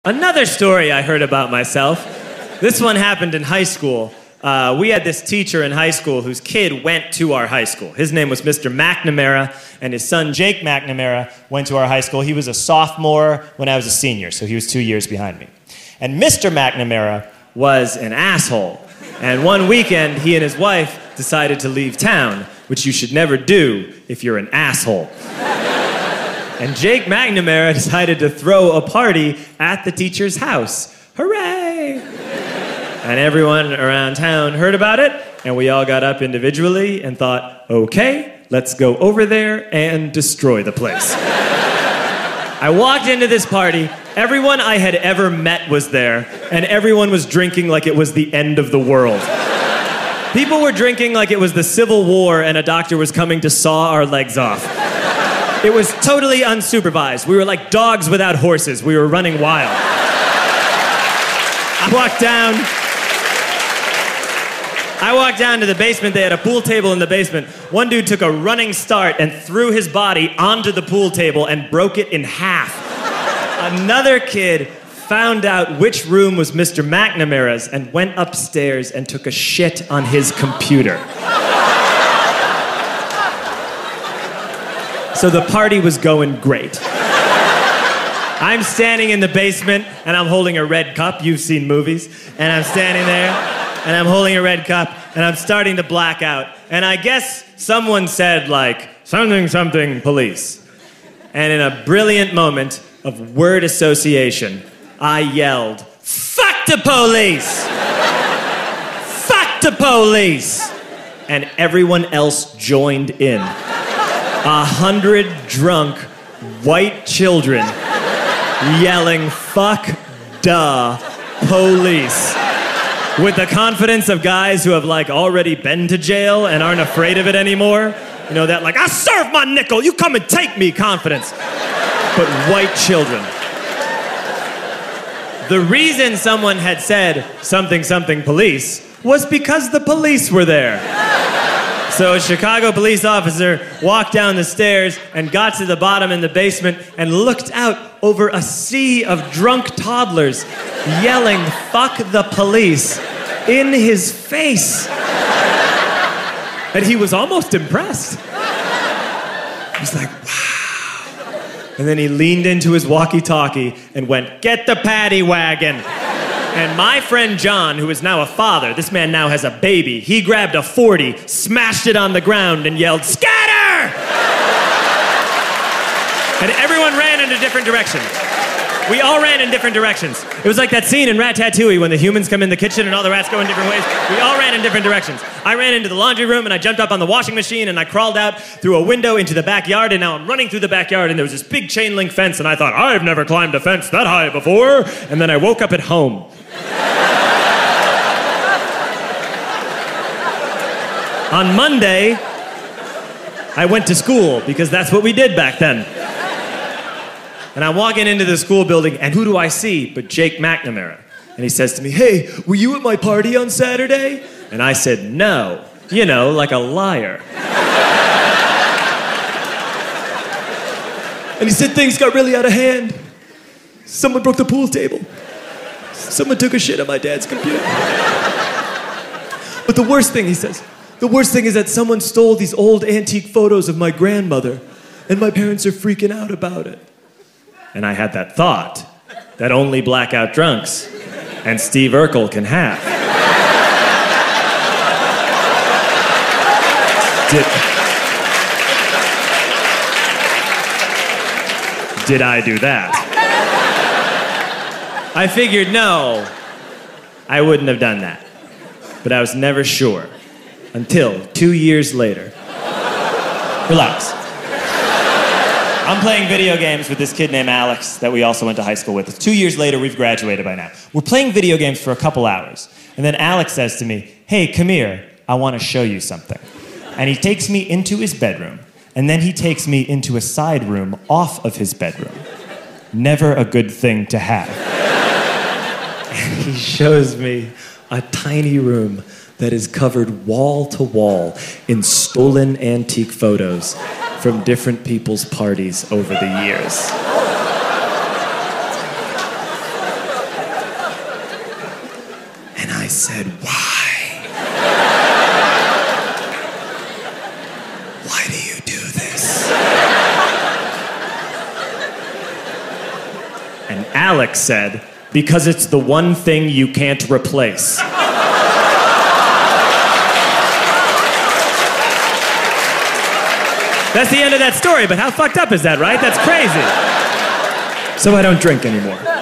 Another story I heard about myself. This one happened in high school. We had this teacher in high school whose kid went to our high school. His name was Mr. McNamara, and his son Jake McNamara went to our high school. He was a sophomore when I was a senior, so he was 2 years behind me. And Mr. McNamara was an asshole. And one weekend, he and his wife decided to leave town, which you should never do if you're an asshole. And Jake McNamara decided to throw a party at the teacher's house. Hooray! And everyone around town heard about it, and we all got up individually and thought, okay, let's go over there and destroy the place. I walked into this party, everyone I had ever met was there, and everyone was drinking like it was the end of the world. People were drinking like it was the Civil War and a doctor was coming to saw our legs off. It was totally unsupervised. We were like dogs without horses. We were running wild. I walked down to the basement. They had a pool table in the basement. One dude took a running start and threw his body onto the pool table and broke it in half. Another kid found out which room was Mr. McNamara's and went upstairs and took a shit on his computer. So the party was going great. I'm standing in the basement and I'm holding a red cup. You've seen movies. And I'm standing there and I'm holding a red cup and I'm starting to black out. And I guess someone said like, something, something, police. And in a brilliant moment of word association, I yelled, fuck the police! Fuck the police! And everyone else joined in. 100 drunk white children yelling, fuck the police. With the confidence of guys who have like already been to jail and aren't afraid of it anymore. You know, that like, I serve my nickel, you come and take me confidence. But white children. The reason someone had said something, something, police was because the police were there. So a Chicago police officer walked down the stairs and got to the bottom in the basement and looked out over a sea of drunk toddlers yelling, fuck the police, in his face. And he was almost impressed. He was like, wow. And then he leaned into his walkie-talkie and went, get the paddy wagon. And my friend John, who is now a father, this man now has a baby, he grabbed a 40, smashed it on the ground, and yelled, scatter! And everyone ran in a different direction. We all ran in different directions. It was like that scene in Ratatouille when the humans come in the kitchen and all the rats go in different ways. We all ran in different directions. I ran into the laundry room and I jumped up on the washing machine and I crawled out through a window into the backyard, and now I'm running through the backyard and there was this big chain link fence and I thought, I've never climbed a fence that high before. And then I woke up at home. On Monday, I went to school because that's what we did back then. And I'm walking into the school building, and who do I see but Jake McNamara? And he says to me, hey, were you at my party on Saturday? And I said, no. You know, like a liar. And he said things got really out of hand. Someone broke the pool table. Someone took a shit on my dad's computer. But the worst thing, he says, the worst thing is that someone stole these old antique photos of my grandmother, and my parents are freaking out about it. And I had that thought that only blackout drunks and Steve Urkel can have. Did I do that? I figured, no, I wouldn't have done that. But I was never sure until 2 years later. Relax. I'm playing video games with this kid named Alex that we also went to high school with. 2 years later, we've graduated by now. We're playing video games for a couple hours. And then Alex says to me, hey, come here, I want to show you something. And he takes me into his bedroom. And then he takes me into a side room off of his bedroom. Never a good thing to have. And he shows me a tiny room that is covered wall to wall in stolen antique photos from different people's parties over the years. said, why? Why do you do this? And Alex said, because it's the one thing you can't replace. That's the end of that story, but how fucked up is that, right? That's crazy. So I don't drink anymore.